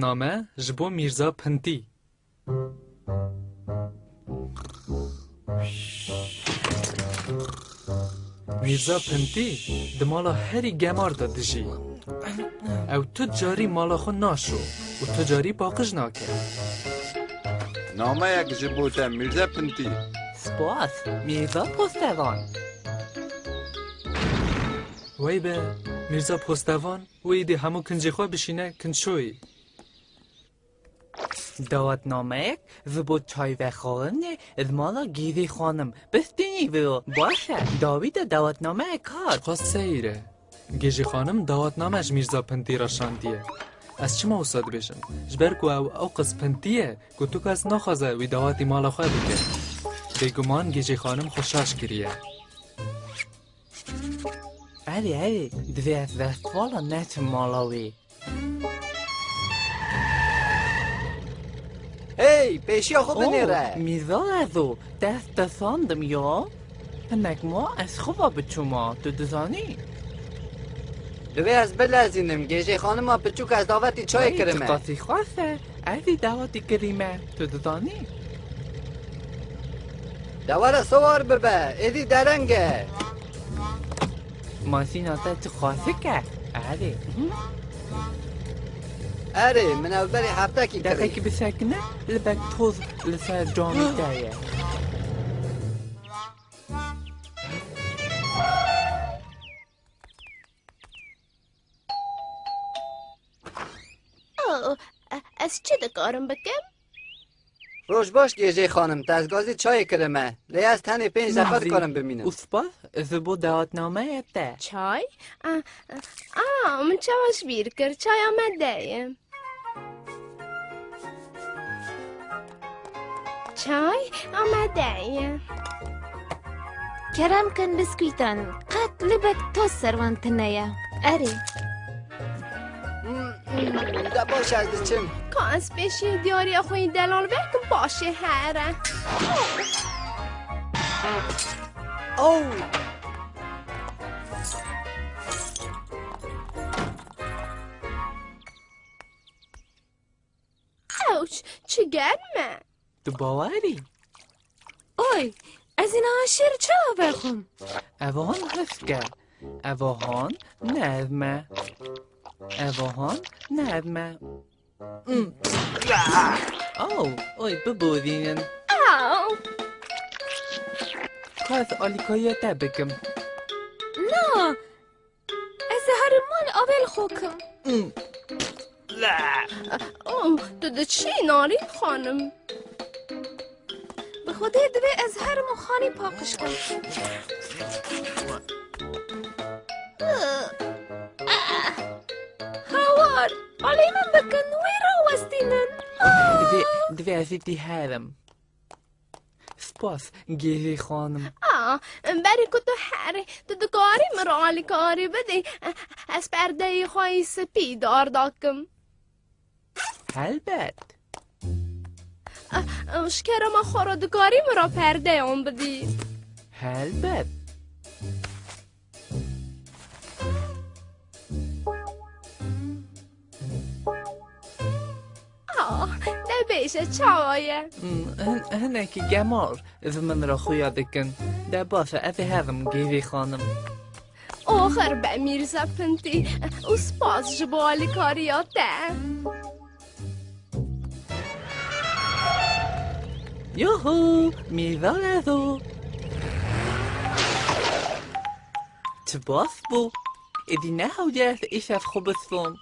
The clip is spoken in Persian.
دعوتنامه جبو میرزا پنتی. میرزا پنتی دمالا هری گمار دا دجی. او تو جاری مالا خو ناشو و تو جاری باقش ناکه. نامه یک جبوته میرزا پنتی. سپاس میرزا پستوان. وی به میرزا پستوان وی دی همو کنجی خواه بشینه کنشوی. دعوتنامه زبود چای وخورنه از مالا گیری خانم بستینی برو باشه داوید دعوتنامه کار خواست سیره گیجی خانم دعوتنامهش میرزا پنتی را شاندیه. از چه ما استاد بشم؟ جبر کو او قص پنتیه که تو کس نخوازه وی دعوتی مالا خواه بکه. بگمان گیجی خانم خوشاش کریه. علی دوی از وستوالا نت مالاوی. هی پیشی خود نیره. میرزا ازو دست دستاندم یا هنک ما از خوبا به چما تو دزانی دوی از بلزینم گیجه خانم ها پچوک از دعوتی چای کرمه. تقاسی خواسته ازی دعوتی کریمه تو دزانی دوار سوار ببه ایدی درنگه. ماشین آتا چه خواسته که علی اره من اول هفته کی دقیقه کری. که بسکنه لبک توز لسر جامی دایه از چه دکارم بکم؟ روش باش گیجه خانم تزگازی چای کرمه. لی از تنی 5 دفعه کارم ببینم. اسپاس زبو دعوتنامه یته چای؟ من چواش بیر کر چای آمده. چای آمده. کرم کن بسکویتان قد لبک تو سروانتنه اره دا باش از چم. که از پیشی دیاری خوی دلال بکن باشه هره. او اوچ چه گرمه. تو باوری اوی از این آشیر چه بخم اوان هست که اوهان نرمه اوهان نرمه اوی ببودین آو خواست آلیکایتا بکم نه از هر مال اول خوکم تو چی ناری خانم؟ به خودی دوی از هر مخانی پاکش کن هوار آلی من بکن وی رو وستینن دوی ازیدی هرم سپاس گیلی خانم بری که تو هره تو دکاری مرالی کاری بدی از پرده خواهی سپیدار داکم البت شکرم خورا دکاری مرا پرده اون بدی البت ده بیشه چاوایه هنکی گمار از من را خویا دکن در باشه از هرم گیلی خانم آخر به میرزا پنتی او سپاس جبالی کاریاته یوهو میرزا لازو چه باس بو ایدی نه حوجه ایش از خوبستون